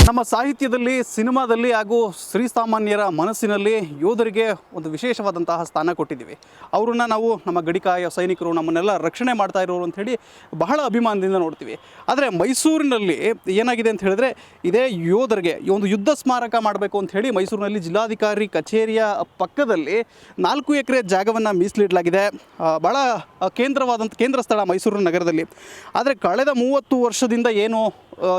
ನಮ್ಮ ಸಾಹಿತ್ಯದಲ್ಲಿ, ಸಿನಿಮಾದಲ್ಲಿ ಹಾಗೂ ಶ್ರೀಸಾಮಾನ್ಯರ ಮನಸ್ಸಿನಲ್ಲಿ ಯೋಧರಿಗೆ ಒಂದು ವಿಶೇಷವಾದಂತಹ ಸ್ಥಾನ ಕೊಟ್ಟಿದ್ದೀವಿ. ಅವರನ್ನು ನಾವು ನಮ್ಮ ಗಡಿಕಾಯ ಸೈನಿಕರು, ನಮ್ಮನ್ನೆಲ್ಲ ರಕ್ಷಣೆ ಮಾಡ್ತಾ ಇರೋರು ಅಂಥೇಳಿ ಬಹಳ ಅಭಿಮಾನದಿಂದ ನೋಡ್ತೀವಿ. ಆದರೆ ಮೈಸೂರಿನಲ್ಲಿ ಏನಾಗಿದೆ ಅಂತ ಹೇಳಿದ್ರೆ, ಇದೇ ಯೋಧರಿಗೆ ಈ ಒಂದು ಯುದ್ಧ ಸ್ಮಾರಕ ಮಾಡಬೇಕು ಅಂತ ಹೇಳಿ ಮೈಸೂರಿನಲ್ಲಿ ಜಿಲ್ಲಾಧಿಕಾರಿ ಕಚೇರಿಯ ಪಕ್ಕದಲ್ಲಿ 4 ಎಕರೆ ಜಾಗವನ್ನು ಮೀಸಲಿಡಲಾಗಿದೆ. ಭಾಳ ಕೇಂದ್ರ ಸ್ಥಳ ಮೈಸೂರು ನಗರದಲ್ಲಿ. ಆದರೆ ಕಳೆದ 30 ವರ್ಷದಿಂದ ಏನು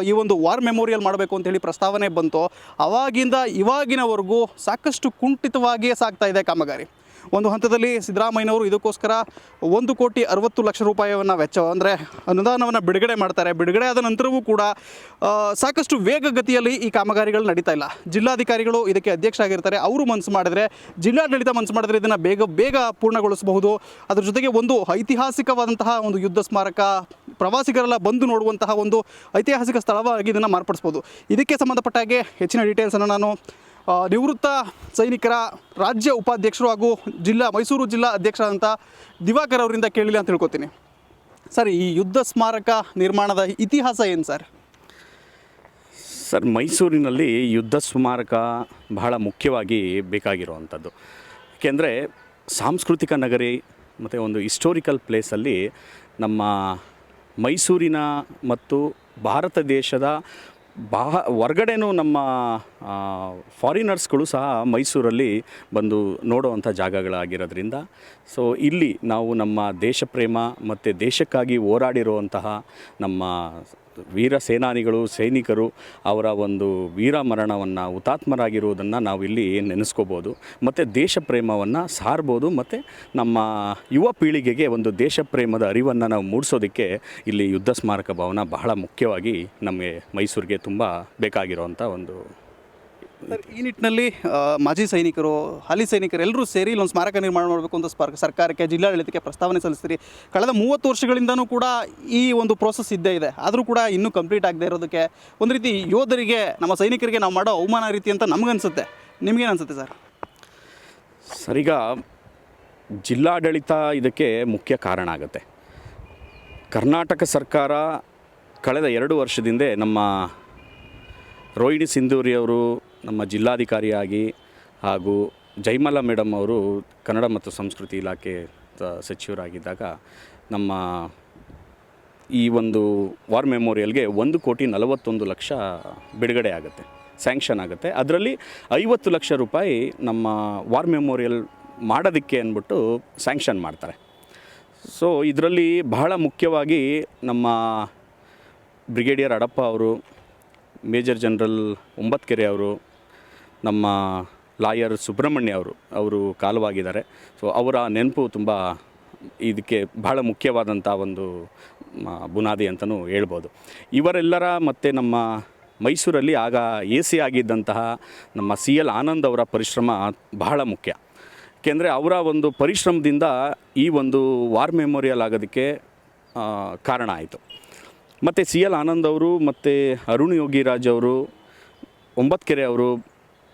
ಈ ಒಂದು ವಾರ್ ಮೆಮೋರಿಯಲ್ ಮಾಡಬೇಕು ಅಂತೇಳಿ ಪ್ರಸ್ತಾವನೆ ಬಂತು, ಅವಾಗಿಂದ ಇವಾಗಿನವರೆಗೂ ಸಾಕಷ್ಟು ಕುಂಠಿತವಾಗಿಯೇ ಸಾಗ್ತಾ ಇದೆ ಕಾಮಗಾರಿ. ಒಂದು ಹಂತದಲ್ಲಿ ಸಿದ್ದರಾಮಯ್ಯನವರು ಇದಕ್ಕೋಸ್ಕರ 1,60,00,000 ರೂಪಾಯಿಯನ್ನು ವೆಚ್ಚ ಅಂದರೆ ಅನುದಾನವನ್ನು ಬಿಡುಗಡೆ ಮಾಡ್ತಾರೆ. ಬಿಡುಗಡೆ ಆದ ನಂತರವೂ ಕೂಡ ಸಾಕಷ್ಟು ವೇಗಗತಿಯಲ್ಲಿ ಈ ಕಾಮಗಾರಿಗಳು ನಡೀತಾ ಇಲ್ಲ. ಜಿಲ್ಲಾಧಿಕಾರಿಗಳು ಇದಕ್ಕೆ ಅಧ್ಯಕ್ಷ ಆಗಿರ್ತಾರೆ. ಅವರು ಮನಸ್ಸು ಮಾಡಿದ್ರೆ, ಜಿಲ್ಲಾಡಳಿತ ಮನಸ್ಸು ಮಾಡಿದ್ರೆ ಇದನ್ನು ಬೇಗ ಪೂರ್ಣಗೊಳಿಸಬಹುದು. ಅದ್ರ ಜೊತೆಗೆ ಒಂದು ಐತಿಹಾಸಿಕವಾದಂತಹ ಒಂದು ಯುದ್ಧ ಸ್ಮಾರಕ, ಪ್ರವಾಸಿಗರೆಲ್ಲ ಬಂದು ನೋಡುವಂತಹ ಒಂದು ಐತಿಹಾಸಿಕ ಸ್ಥಳವಾಗಿ ಇದನ್ನು ಮಾರ್ಪಡಿಸ್ಬೋದು. ಇದಕ್ಕೆ ಸಂಬಂಧಪಟ್ಟ ಹಾಗೆ ಹೆಚ್ಚಿನ ಡೀಟೇಲ್ಸನ್ನು ನಾನು ನಿವೃತ್ತ ಸೈನಿಕರ ರಾಜ್ಯ ಉಪಾಧ್ಯಕ್ಷರು ಹಾಗೂ ಮೈಸೂರು ಜಿಲ್ಲಾ ಅಧ್ಯಕ್ಷರಾದಂಥ ದಿವಾಕರ್ ಅವರಿಂದ ಕೇಳಿಲ್ಲ ಅಂತ ತಿಳ್ಕೊತೀನಿ. ಸರ್, ಈ ಯುದ್ಧ ಸ್ಮಾರಕ ನಿರ್ಮಾಣದ ಇತಿಹಾಸ ಏನು ಸರ್? ಸರ್, ಮೈಸೂರಿನಲ್ಲಿ ಯುದ್ಧ ಸ್ಮಾರಕ ಬಹಳ ಮುಖ್ಯವಾಗಿ ಬೇಕಾಗಿರುವಂಥದ್ದು. ಏಕೆಂದರೆ ಸಾಂಸ್ಕೃತಿಕ ನಗರಿ ಮತ್ತು ಒಂದು ಹಿಸ್ಟೋರಿಕಲ್ ಪ್ಲೇಸಲ್ಲಿ ನಮ್ಮ ಮೈಸೂರಿನ ಮತ್ತು ಭಾರತ ದೇಶದ ಹೊರಗಡೆನೂ ನಮ್ಮ ಫಾರಿನರ್ಸ್ಗಳು ಸಹ ಮೈಸೂರಲ್ಲಿ ಬಂದು ನೋಡುವಂಥ ಜಾಗಗಳಾಗಿರೋದ್ರಿಂದ, ಸೊ ಇಲ್ಲಿ ನಾವು ನಮ್ಮ ದೇಶ ಪ್ರೇಮ ಮತ್ತು ದೇಶಕ್ಕಾಗಿ ಹೋರಾಡಿರುವಂತಹ ನಮ್ಮ ವೀರ ಸೇನಾನಿಗಳು, ಸೈನಿಕರು ಅವರ ಒಂದು ವೀರ ಮರಣವನ್ನು, ಹುತಾತ್ಮರಾಗಿರುವುದನ್ನು ನಾವು ಇಲ್ಲಿ ನೆನೆಸ್ಕೋಬೋದು. ಮತ್ತು ದೇಶ ಪ್ರೇಮವನ್ನು ಸಾರ್ಬೋದು. ಮತ್ತು ನಮ್ಮ ಯುವ ಪೀಳಿಗೆಗೆ ಒಂದು ದೇಶ ಪ್ರೇಮದ ಅರಿವನ್ನು ನಾವು ಮೂಡಿಸೋದಕ್ಕೆ ಇಲ್ಲಿ ಯುದ್ಧ ಸ್ಮಾರಕ ಭವನ ಬಹಳ ಮುಖ್ಯವಾಗಿ ನಮಗೆ ಮೈಸೂರಿಗೆ ತುಂಬ ಬೇಕಾಗಿರುವಂಥ ಒಂದು. ಈ ನಿಟ್ಟಿನಲ್ಲಿ ಮಾಜಿ ಸೈನಿಕರು, ಹಾಲಿ ಸೈನಿಕರು ಎಲ್ಲರೂ ಸೇರಿ ಇಲ್ಲೊಂದು ಸ್ಮಾರಕ ನಿರ್ಮಾಣ ಮಾಡಬೇಕು ಅಂತ ಸರ್ಕಾರಕ್ಕೆ, ಜಿಲ್ಲಾಡಳಿತಕ್ಕೆ ಪ್ರಸ್ತಾವನೆ ಸಲ್ಲಿಸ್ತೀರಿ. ಕಳೆದ 30 ವರ್ಷಗಳಿಂದನೂ ಕೂಡ ಈ ಒಂದು ಪ್ರೋಸೆಸ್ ಇದ್ದೇ ಇದೆ. ಆದರೂ ಕೂಡ ಇನ್ನೂ ಕಂಪ್ಲೀಟ್ ಆಗದೆ ಇರೋದಕ್ಕೆ ಒಂದು ರೀತಿ ಯೋಧರಿಗೆ, ನಮ್ಮ ಸೈನಿಕರಿಗೆ ನಾವು ಮಾಡೋ ಅವಮಾನ ರೀತಿ ಅಂತ ನಮಗನ್ಸುತ್ತೆ. ನಿಮಗೇನು ಅನಿಸುತ್ತೆ ಸರ್? ಸರಿಗ ಜಿಲ್ಲಾಡಳಿತ ಇದಕ್ಕೆ ಮುಖ್ಯ ಕಾರಣ ಆಗುತ್ತೆ. ಕರ್ನಾಟಕ ಸರ್ಕಾರ ಕಳೆದ 2 ವರ್ಷದಿಂದ ನಮ್ಮ ರೋಹಿಣಿ ಸಿಂಧೂರಿ ಅವರು ನಮ್ಮ ಜಿಲ್ಲಾಧಿಕಾರಿಯಾಗಿ, ಹಾಗೂ ಜೈಮಲಾ ಮೇಡಮ್ ಅವರು ಕನ್ನಡ ಮತ್ತು ಸಂಸ್ಕೃತಿ ಇಲಾಖೆ ಸಚಿವರಾಗಿದ್ದಾಗ ನಮ್ಮ ಈ ಒಂದು ವಾರ್ ಮೆಮೋರಿಯಲ್ಗೆ 1,41,00,000 ಬಿಡುಗಡೆ ಆಗುತ್ತೆ, ಸ್ಯಾಂಕ್ಷನ್ ಆಗುತ್ತೆ. ಅದರಲ್ಲಿ 50 ಲಕ್ಷ ರೂಪಾಯಿ ನಮ್ಮ ವಾರ್ ಮೆಮೋರಿಯಲ್ ಮಾಡೋದಕ್ಕೆ ಅಂದ್ಬಿಟ್ಟು ಸ್ಯಾಂಕ್ಷನ್ ಮಾಡ್ತಾರೆ. ಸೊ ಇದರಲ್ಲಿ ಬಹಳ ಮುಖ್ಯವಾಗಿ ನಮ್ಮ ಬ್ರಿಗೇಡಿಯರ್ ಅಡಪ್ಪ ಅವರು, ಮೇಜರ್ ಜನರಲ್ ಒಂಬತ್ಕೆರೆ ಅವರು, ನಮ್ಮ ಲಾಯರ್ ಸುಬ್ರಹ್ಮಣ್ಯ ಅವರು ಕಾಲವಾಗಿದ್ದಾರೆ. ಸೊ ಅವರ ನೆನಪು ತುಂಬ ಇದಕ್ಕೆ ಬಹಳ ಮುಖ್ಯವಾದಂಥ ಒಂದು ಬುನಾದಿ ಅಂತಲೂ ಹೇಳ್ಬೋದು. ಇವರೆಲ್ಲರ ಮತ್ತು ನಮ್ಮ ಮೈಸೂರಲ್ಲಿ ಆಗ AC ಆಗಿದ್ದಂತಹ ನಮ್ಮ CL ಆನಂದ್ ಅವರ ಪರಿಶ್ರಮ ಬಹಳ ಮುಖ್ಯ. ಏಕೆಂದರೆ ಅವರ ಒಂದು ಪರಿಶ್ರಮದಿಂದ ಈ ಒಂದು ವಾರ್ ಮೆಮೋರಿಯಲ್ ಆಗೋದಕ್ಕೆ ಕಾರಣ ಆಯಿತು. ಮತ್ತು CL ಆನಂದ್ ಅವರು ಮತ್ತು ಅರುಣ್ ಯೋಗಿರಾಜ್ ಅವರು, ಒಂಬತ್ಕೆರೆ ಅವರು,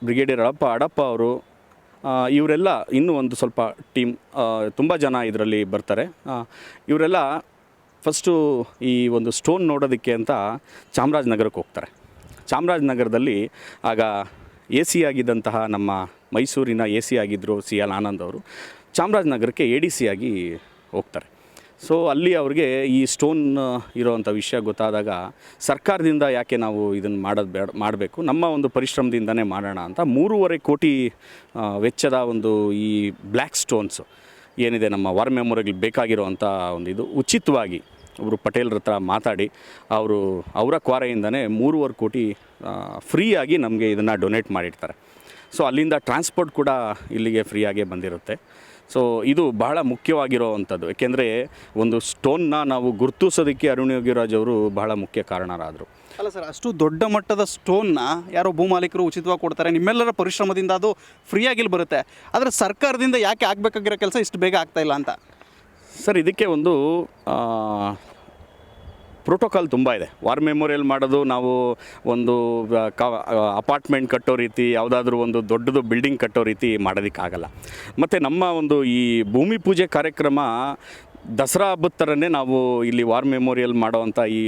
ಬ್ರಿಗೇಡಿಯರ್ ಅಡಪ್ಪ ಅವರು, ಇವರೆಲ್ಲ ಇನ್ನೂ ಒಂದು ಸ್ವಲ್ಪ ಟೀಮ್, ತುಂಬ ಜನ ಇದರಲ್ಲಿ ಬರ್ತಾರೆ. ಇವರೆಲ್ಲ ಫಸ್ಟು ಈ ಒಂದು ಸ್ಟೋನ್ ನೋಡೋದಕ್ಕೆ ಅಂತ ಚಾಮರಾಜನಗರಕ್ಕೆ ಹೋಗ್ತಾರೆ. ಚಾಮರಾಜನಗರದಲ್ಲಿ ಆಗ AC ಆಗಿದ್ದಂತಹ ನಮ್ಮ ಮೈಸೂರಿನ AC ಆಗಿದ್ದರು CL ಆನಂದ್ ಅವರು ಚಾಮರಾಜನಗರಕ್ಕೆ ADC ಆಗಿ ಹೋಗ್ತಾರೆ. ಸೊ ಅಲ್ಲಿ ಅವ್ರಿಗೆ ಈ ಸ್ಟೋನ್ ಇರೋವಂಥ ವಿಷಯ ಗೊತ್ತಾದಾಗ, ಸರ್ಕಾರದಿಂದ ಯಾಕೆ ನಾವು ಇದನ್ನು ಮಾಡಬೇಕು, ನಮ್ಮ ಒಂದು ಪರಿಶ್ರಮದಿಂದನೇ ಮಾಡೋಣ ಅಂತ 3.5 ಕೋಟಿ ವೆಚ್ಚದ ಒಂದು ಈ ಬ್ಲ್ಯಾಕ್ ಸ್ಟೋನ್ಸು ಏನಿದೆ ನಮ್ಮ ವಾರ್ ಮೆಮೋರಿಯಲ್ ಬೇಕಾಗಿರೋವಂಥ ಒಂದು ಇದು ಉಚಿತವಾಗಿ ಅವರು ಪಟೇಲ್ರ ಹತ್ರ ಮಾತಾಡಿ ಅವರ ಕ್ವಾರೆಯಿಂದನೇ 3.5 ಕೋಟಿ ಫ್ರೀಯಾಗಿ ನಮಗೆ ಇದನ್ನು ಡೊನೇಟ್ ಮಾಡಿರ್ತಾರೆ. ಸೊ ಅಲ್ಲಿಂದ ಟ್ರಾನ್ಸ್ಪೋರ್ಟ್ ಕೂಡ ಇಲ್ಲಿಗೆ ಫ್ರೀಯಾಗೇ ಬಂದಿರುತ್ತೆ. ಸೊ ಇದು ಬಹಳ ಮುಖ್ಯವಾಗಿರೋವಂಥದ್ದು. ಏಕೆಂದರೆ ಒಂದು ಸ್ಟೋನ್ನ ನಾವು ಗುರುತಿಸೋದಕ್ಕೆ ಅರುಣ್ ಯೋಗಿರಾಜ್ ಅವರು ಬಹಳ ಮುಖ್ಯ ಕಾರಣರಾದರು. ಅಲ್ಲ ಸರ್, ಅಷ್ಟು ದೊಡ್ಡ ಮಟ್ಟದ ಸ್ಟೋನ್ನ ಯಾರೋ ಭೂಮಾಲೀಕರು ಉಚಿತವಾಗಿ ಕೊಡ್ತಾರೆ, ನಿಮ್ಮೆಲ್ಲರ ಪರಿಶ್ರಮದಿಂದ ಅದು ಫ್ರೀಯಾಗಿಲ್ಲಿ ಬರುತ್ತೆ. ಆದರೆ ಸರ್ಕಾರದಿಂದ ಯಾಕೆ ಆಗಬೇಕಾಗಿರೋ ಕೆಲಸ ಇಷ್ಟು ಬೇಗ ಆಗ್ತಾಯಿಲ್ಲ ಅಂತ? ಸರ್, ಇದಕ್ಕೆ ಒಂದು ಪ್ರೋಟೋಕಾಲ್ ತುಂಬ ಇದೆ. ವಾರ್ ಮೆಮೋರಿಯಲ್ ಮಾಡೋದು ನಾವು ಒಂದು ಅಪಾರ್ಟ್ಮೆಂಟ್ ಕಟ್ಟೋ ರೀತಿ, ಯಾವುದಾದ್ರೂ ಒಂದು ದೊಡ್ಡದು ಬಿಲ್ಡಿಂಗ್ ಕಟ್ಟೋ ರೀತಿ ಮಾಡೋದಕ್ಕಾಗಲ್ಲ. ಮತ್ತು ನಮ್ಮ ಒಂದು ಈ ಭೂಮಿ ಪೂಜೆ ಕಾರ್ಯಕ್ರಮ ದಸರಾ ಹಬ್ಬದ ಥರನೇ ನಾವು ಇಲ್ಲಿ ವಾರ್ ಮೆಮೋರಿಯಲ್ ಮಾಡೋವಂಥ ಈ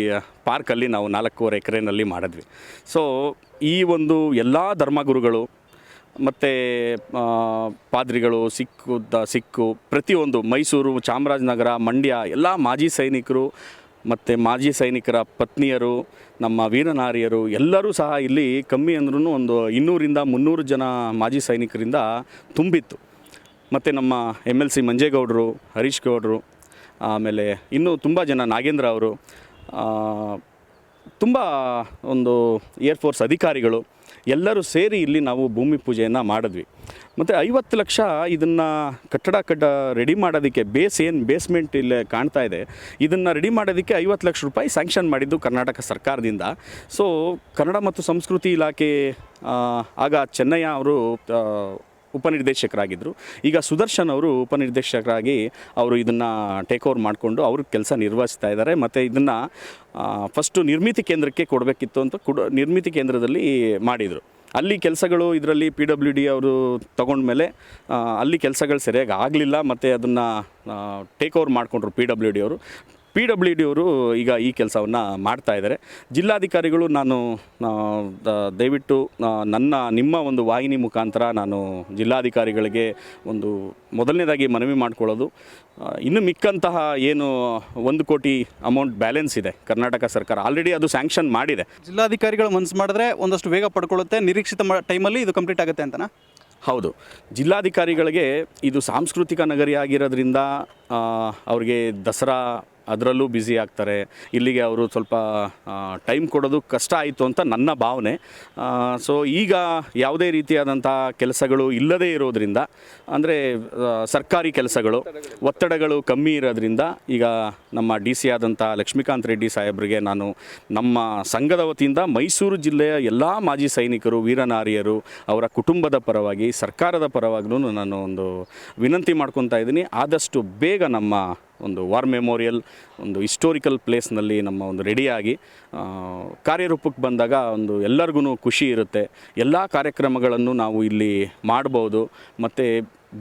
ಪಾರ್ಕಲ್ಲಿ ನಾವು 4.5 ಎಕರೆನಲ್ಲಿ ಮಾಡಿದ್ವಿ. ಸೊ ಈ ಒಂದು ಎಲ್ಲ ಧರ್ಮಗುರುಗಳು ಮತ್ತು ಪಾದ್ರಿಗಳು, ಸಿಕ್ಕು ಪ್ರತಿಯೊಂದು ಮೈಸೂರು, ಚಾಮರಾಜನಗರ, ಮಂಡ್ಯ ಎಲ್ಲ ಮಾಜಿ ಸೈನಿಕರು ಮತ್ತು ಮಾಜಿ ಸೈನಿಕರ ಪತ್ನಿಯರು, ನಮ್ಮ ವೀರನಾರಿಯರು ಎಲ್ಲರೂ ಸಹ ಇಲ್ಲಿ ಕಮ್ಮಿ ಅಂದ್ರೂ ಒಂದು 200-300 ಜನ ಮಾಜಿ ಸೈನಿಕರಿಂದ ತುಂಬಿತ್ತು. ಮತ್ತು ನಮ್ಮ MLC ಮಂಜೇಗೌಡರು, ಹರೀಶ್ ಗೌಡರು, ಆಮೇಲೆ ಇನ್ನೂ ತುಂಬ ಜನ, ನಾಗೇಂದ್ರ ಅವರು, ತುಂಬ ಒಂದು ಏರ್ಫೋರ್ಸ್ ಅಧಿಕಾರಿಗಳು ಎಲ್ಲರೂ ಸೇರಿ ಇಲ್ಲಿ ನಾವು ಭೂಮಿ ಪೂಜೆಯನ್ನು ಮಾಡಿದ್ವಿ. ಮತ್ತು 50 ಲಕ್ಷ ಇದನ್ನು ಕಟ್ಟಡ ರೆಡಿ ಮಾಡೋದಕ್ಕೆ ಬೇಸ್ಮೆಂಟ್ ಇಲ್ಲೇ ಕಾಣ್ತಾ ಇದೆ, ಇದನ್ನು ರೆಡಿ ಮಾಡೋದಕ್ಕೆ 50 ಲಕ್ಷ ರೂಪಾಯಿ ಸ್ಯಾಂಕ್ಷನ್ ಮಾಡಿದ್ದು ಕರ್ನಾಟಕ ಸರ್ಕಾರದಿಂದ. ಸೊ ಕನ್ನಡ ಮತ್ತು ಸಂಸ್ಕೃತಿ ಇಲಾಖೆ ಆಗ ಚೆನ್ನಯ್ಯ ಅವರು ಉಪನಿರ್ದೇಶಕರಾಗಿದ್ದರು. ಈಗ ಸುದರ್ಶನ್ ಅವರು ಉಪನಿರ್ದೇಶಕರಾಗಿ ಅವರು ಇದನ್ನು ಟೇಕ್ ಓವರ್ ಮಾಡಿಕೊಂಡು ಅವರು ಕೆಲಸ ನಿರ್ವಹಿಸ್ತಾ ಇದ್ದಾರೆ. ಮತ್ತು ಇದನ್ನು ಫಸ್ಟು ನಿರ್ಮಿತಿ ಕೇಂದ್ರಕ್ಕೆ ಕೊಡಬೇಕಿತ್ತು ಅಂತ ನಿರ್ಮಿತಿ ಕೇಂದ್ರದಲ್ಲಿ ಮಾಡಿದರು. ಅಲ್ಲಿ ಕೆಲಸಗಳು ಇದರಲ್ಲಿ PWD ಅವರು ತಗೊಂಡ್ಮೇಲೆ ಅಲ್ಲಿ ಕೆಲಸಗಳು ಸರಿಯಾಗಿ ಆಗಲಿಲ್ಲ. ಮತ್ತು ಅದನ್ನು ಟೇಕ್ ಓವರ್ ಮಾಡಿಕೊಂಡ್ರು PWD ಅವರು. PWD ಅವರು ಈಗ ಈ ಕೆಲಸವನ್ನು ಮಾಡ್ತಾಯಿದ್ದಾರೆ. ಜಿಲ್ಲಾಧಿಕಾರಿಗಳು ನಾನು ದಯವಿಟ್ಟು ನಿಮ್ಮ ಒಂದು ವಾಹಿನಿ ಮುಖಾಂತರ ನಾನು ಜಿಲ್ಲಾಧಿಕಾರಿಗಳಿಗೆ ಒಂದು ಮೊದಲನೇದಾಗಿ ಮನವಿ ಮಾಡ್ಕೊಳ್ಳೋದು, ಇನ್ನು ಮಿಕ್ಕಂತಹ ಏನು 1 ಕೋಟಿ ಅಮೌಂಟ್ ಬ್ಯಾಲೆನ್ಸ್ ಇದೆ ಕರ್ನಾಟಕ ಸರ್ಕಾರ ಆಲ್ರೆಡಿ ಅದು ಸ್ಯಾಂಕ್ಷನ್ ಮಾಡಿದೆ. ಜಿಲ್ಲಾಧಿಕಾರಿಗಳು ಮನಸ್ಸು ಮಾಡಿದ್ರೆ ಒಂದಷ್ಟು ವೇಗ ಪಡ್ಕೊಳ್ಳುತ್ತೆ, ನಿರೀಕ್ಷಿತ ಟೈಮಲ್ಲಿ ಇದು ಕಂಪ್ಲೀಟ್ ಆಗುತ್ತೆ ಅಂತನಾ? ಹೌದು, ಜಿಲ್ಲಾಧಿಕಾರಿಗಳಿಗೆ ಇದು ಸಾಂಸ್ಕೃತಿಕ ನಗರಿ ಆಗಿರೋದ್ರಿಂದ ಅವ್ರಿಗೆ ದಸರಾ ಅದರಲ್ಲೂ ಬ್ಯುಸಿ ಆಗ್ತಾರೆ. ಇಲ್ಲಿಗೆ ಅವರು ಸ್ವಲ್ಪ ಟೈಮ್ ಕೊಡೋದು ಕಷ್ಟ ಆಯಿತು ಅಂತ ನನ್ನ ಭಾವನೆ. ಸೊ ಈಗ ಯಾವುದೇ ರೀತಿಯಾದಂಥ ಕೆಲಸಗಳು ಇಲ್ಲದೇ ಇರೋದ್ರಿಂದ, ಅಂದರೆ ಸರ್ಕಾರಿ ಕೆಲಸಗಳು ಒತ್ತಡಗಳು ಕಮ್ಮಿ ಇರೋದ್ರಿಂದ ಈಗ ನಮ್ಮ DC ಆದಂಥ ಲಕ್ಷ್ಮೀಕಾಂತ್ ರೆಡ್ಡಿ ಸಾಹೇಬ್ರಿಗೆ ನಾನು ನಮ್ಮ ಸಂಘದ ವತಿಯಿಂದ ಮೈಸೂರು ಜಿಲ್ಲೆಯ ಎಲ್ಲ ಮಾಜಿ ಸೈನಿಕರು, ವೀರನಾರಿಯರು, ಅವರ ಕುಟುಂಬದ ಪರವಾಗಿ, ಸರ್ಕಾರದ ಪರವಾಗೂ ನಾನು ಒಂದು ವಿನಂತಿ ಮಾಡ್ಕೊತಾ ಇದ್ದೀನಿ. ಆದಷ್ಟು ಬೇಗ ನಮ್ಮ ಒಂದು ವಾರ್ ಮೆಮೋರಿಯಲ್ ಒಂದು ಹಿಸ್ಟೋರಿಕಲ್ ಪ್ಲೇಸ್ನಲ್ಲಿ ನಮ್ಮ ಒಂದು ರೆಡಿಯಾಗಿ ಕಾರ್ಯರೂಪಕ್ಕೆ ಬಂದಾಗ ಒಂದು ಎಲ್ಲರಿಗೂ ಖುಷಿ ಇರುತ್ತೆ. ಎಲ್ಲ ಕಾರ್ಯಕ್ರಮಗಳನ್ನು ನಾವು ಇಲ್ಲಿ ಮಾಡ್ಬೋದು. ಮತ್ತು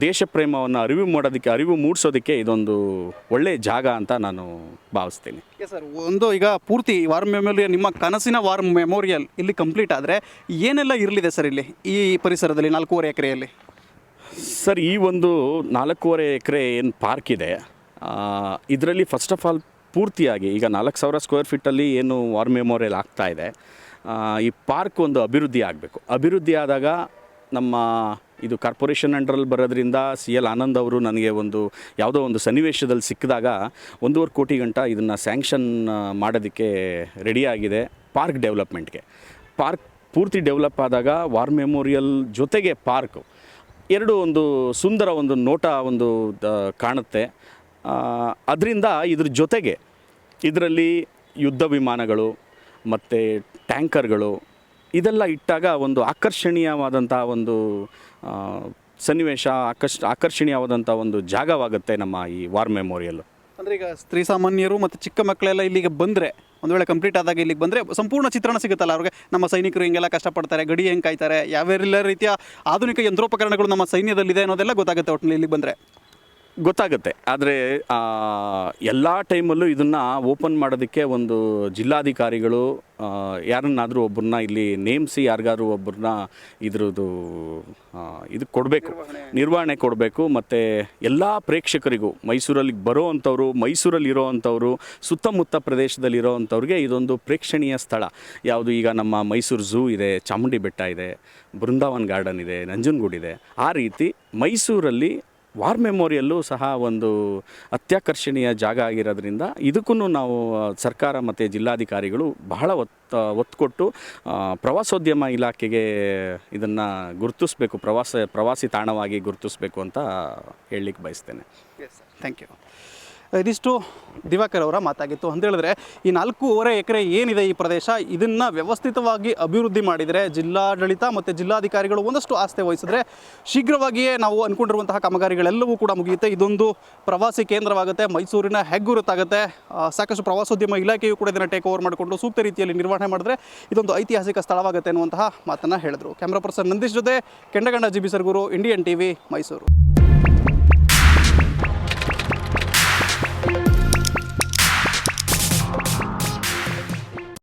ದೇಶ ಪ್ರೇಮವನ್ನು ಅರಿವು ಮೂಡಿಸೋದಕ್ಕೆ ಇದೊಂದು ಒಳ್ಳೆಯ ಜಾಗ ಅಂತ ನಾನು ಭಾವಿಸ್ತೀನಿ. ಸರ್, ಒಂದು ಈಗ ಪೂರ್ತಿ ವಾರ್ ಮೆಮೋರಿಯಲ್, ನಿಮ್ಮ ಕನಸಿನ ವಾರ್ ಮೆಮೋರಿಯಲ್ ಇಲ್ಲಿ ಕಂಪ್ಲೀಟ್ ಆದರೆ ಏನೆಲ್ಲ ಇರಲಿದೆ ಸರ್ ಇಲ್ಲಿ ಈ ಪರಿಸರದಲ್ಲಿ 4.5 ಎಕರೆಯಲ್ಲಿ? ಸರ್, ಈ ಒಂದು 4.5 ಎಕರೆ ಏನು ಪಾರ್ಕ್ ಇದೆ, ಇದರಲ್ಲಿ ಫಸ್ಟ್ ಆಫ್ ಆಲ್ ಪೂರ್ತಿಯಾಗಿ ಈಗ 4,000 ಸ್ಕ್ವೇರ್ ಫೀಟಲ್ಲಿ ಏನು ವಾರ್ ಮೆಮೋರಿಯಲ್ ಆಗ್ತಾಯಿದೆ, ಈ ಪಾರ್ಕ್ ಒಂದು ಅಭಿವೃದ್ಧಿ ಆಗಬೇಕು. ಅಭಿವೃದ್ಧಿ ಆದಾಗ ನಮ್ಮ ಇದು ಕಾರ್ಪೊರೇಷನ್ ಅಂಡರಲ್ಲಿ ಬರೋದ್ರಿಂದ CL ಆನಂದ್ ಅವರು ನನಗೆ ಯಾವುದೋ ಒಂದು ಸನ್ನಿವೇಶದಲ್ಲಿ ಸಿಕ್ಕಿದಾಗ 1.5 ಕೋಟಿ ಗಂಟ ಇದನ್ನು ಸ್ಯಾಂಕ್ಷನ್ ಮಾಡೋದಕ್ಕೆ ರೆಡಿಯಾಗಿದೆ ಪಾರ್ಕ್ ಡೆವಲಪ್ಮೆಂಟ್ಗೆ. ಪಾರ್ಕ್ ಪೂರ್ತಿ ಡೆವಲಪ್ ಆದಾಗ ವಾರ್ ಮೆಮೋರಿಯಲ್ ಜೊತೆಗೆ ಪಾರ್ಕು ಎರಡು ಒಂದು ಸುಂದರ ಒಂದು ನೋಟ ಕಾಣುತ್ತೆ. ಅದರಿಂದ ಇದ್ರ ಜೊತೆಗೆ ಇದರಲ್ಲಿ ಯುದ್ಧ ವಿಮಾನಗಳು ಮತ್ತು ಟ್ಯಾಂಕರ್ಗಳು ಇದೆಲ್ಲ ಇಟ್ಟಾಗ ಒಂದು ಆಕರ್ಷಣೀಯವಾದಂಥ ಒಂದು ಸನ್ನಿವೇಶ, ಆಕರ್ಷಣೀಯವಾದಂಥ ಒಂದು ಜಾಗವಾಗುತ್ತೆ ನಮ್ಮ ಈ ವಾರ್ ಮೆಮೋರಿಯಲ್ಲು. ಅಂದರೆ ಈಗ ಸ್ತ್ರೀ ಸಾಮಾನ್ಯರು ಮತ್ತು ಚಿಕ್ಕ ಮಕ್ಕಳೆಲ್ಲ ಇಲ್ಲಿಗೆ ಬಂದರೆ, ಒಂದು ವೇಳೆ ಕಂಪ್ಲೀಟ್ ಆದಾಗ ಇಲ್ಲಿಗೆ ಬಂದರೆ ಸಂಪೂರ್ಣ ಚಿತ್ರಣ ಸಿಗುತ್ತಲ್ಲ ಅವ್ರಿಗೆ. ನಮ್ಮ ಸೈನಿಕರು ಹಿಂಗೆಲ್ಲ ಕಷ್ಟಪಡ್ತಾರೆ, ಗಡಿ ಹೆಂಗೆ ಕಾಯ್ತಾರೆ, ಯಾವ್ಯಾವೆಲ್ಲ ರೀತಿಯ ಆಧುನಿಕ ಯಂತ್ರೋಪಕರಣಗಳು ನಮ್ಮ ಸೈನ್ಯದಲ್ಲಿದೆ ಅನ್ನೋದೆಲ್ಲ ಗೊತ್ತಾಗುತ್ತೆ. ಒಟ್ಟಿನಲ್ಲಿ ಇಲ್ಲಿಗೆ ಬಂದರೆ ಗೊತ್ತಾಗುತ್ತೆ. ಆದರೆ ಎಲ್ಲ ಟೈಮಲ್ಲೂ ಇದನ್ನು ಓಪನ್ ಮಾಡೋದಕ್ಕೆ ಒಂದು ಜಿಲ್ಲಾಧಿಕಾರಿಗಳು ಯಾರನ್ನಾದರೂ ಒಬ್ಬರನ್ನ ಇಲ್ಲಿ ನೇಮಿಸಿ ಯಾರಿಗಾದ್ರೂ ಒಬ್ಬರನ್ನ ಇದು ಕೊಡಬೇಕು, ನಿರ್ವಹಣೆ ಕೊಡಬೇಕು. ಮತ್ತು ಎಲ್ಲ ಪ್ರೇಕ್ಷಕರಿಗೂ ಮೈಸೂರಲ್ಲಿ ಬರೋ ಅಂಥವ್ರು, ಮೈಸೂರಲ್ಲಿ ಇರೋವಂಥವ್ರು, ಸುತ್ತಮುತ್ತ ಪ್ರದೇಶದಲ್ಲಿರೋ ಅಂಥವ್ರಿಗೆ ಇದೊಂದು ಪ್ರೇಕ್ಷಣೀಯ ಸ್ಥಳ. ಯಾವುದು ಈಗ ನಮ್ಮ ಮೈಸೂರು ಝೂ ಇದೆ, ಚಾಮುಂಡಿ ಬೆಟ್ಟ ಇದೆ, ಬೃಂದಾವನ್ ಗಾರ್ಡನ್ ಇದೆ, ನಂಜನಗೂಡು ಇದೆ. ಆ ರೀತಿ ಮೈಸೂರಲ್ಲಿ ವಾರ್ ಮೆಮೋರಿಯಲ್ಲು ಸಹ ಒಂದು ಅತ್ಯಾಕರ್ಷಣೀಯ ಜಾಗ ಆಗಿರೋದ್ರಿಂದ ಇದಕ್ಕೂ ನಾವು ಸರ್ಕಾರ ಮತ್ತು ಜಿಲ್ಲಾಧಿಕಾರಿಗಳು ಬಹಳ ಒತ್ತು ಕೊಟ್ಟು ಪ್ರವಾಸೋದ್ಯಮ ಇಲಾಖೆಗೆ ಇದನ್ನು ಗುರುತಿಸಬೇಕು, ಪ್ರವಾಸಿ ತಾಣವಾಗಿ ಗುರುತಿಸಬೇಕು ಅಂತ ಹೇಳಲಿಕ್ಕೆ ಬಯಸ್ತೇನೆ. Thank you. ಇದಿಷ್ಟು ದಿವಾಕರ್ ಅವರ ಮಾತಾಗಿತ್ತು. ಅಂತ ಹೇಳಿದ್ರೆ ಈ 4.5 ಎಕರೆ ಏನಿದೆ ಈ ಪ್ರದೇಶ, ಇದನ್ನು ವ್ಯವಸ್ಥಿತವಾಗಿ ಅಭಿವೃದ್ಧಿ ಮಾಡಿದರೆ ಜಿಲ್ಲಾಡಳಿತ ಮತ್ತು ಜಿಲ್ಲಾಧಿಕಾರಿಗಳು ಒಂದಷ್ಟು ಆಸ್ಥೆ ವಹಿಸಿದ್ರೆ ಶೀಘ್ರವಾಗಿಯೇ ನಾವು ಅಂದ್ಕೊಂಡಿರುವಂತಹ ಕಾಮಗಾರಿಗಳೆಲ್ಲವೂ ಕೂಡ ಮುಗಿಯುತ್ತೆ. ಇದೊಂದು ಪ್ರವಾಸಿ ಕೇಂದ್ರವಾಗುತ್ತೆ, ಮೈಸೂರಿನ ಹೆಗ್ಗುರುತಾಗುತ್ತೆ. ಸಾಕಷ್ಟು ಪ್ರವಾಸೋದ್ಯಮ ಇಲಾಖೆಯು ಕೂಡ ಇದನ್ನು ಟೇಕ್ ಓವರ್ ಮಾಡಿಕೊಂಡು ಸೂಕ್ತ ರೀತಿಯಲ್ಲಿ ನಿರ್ವಹಣೆ ಮಾಡಿದ್ರೆ ಇದೊಂದು ಐತಿಹಾಸಿಕ ಸ್ಥಳವಾಗುತ್ತೆ ಅನ್ನುವಂತಹ ಮಾತನ್ನು ಹೇಳಿದರು. ಕ್ಯಾಮ್ರಾ ಪರ್ಸನ್ ನಂದೀಶ್ ಜೊತೆ ಕೆಂಡಗಂಡ GB Sargur, Indian TV, Mysuru.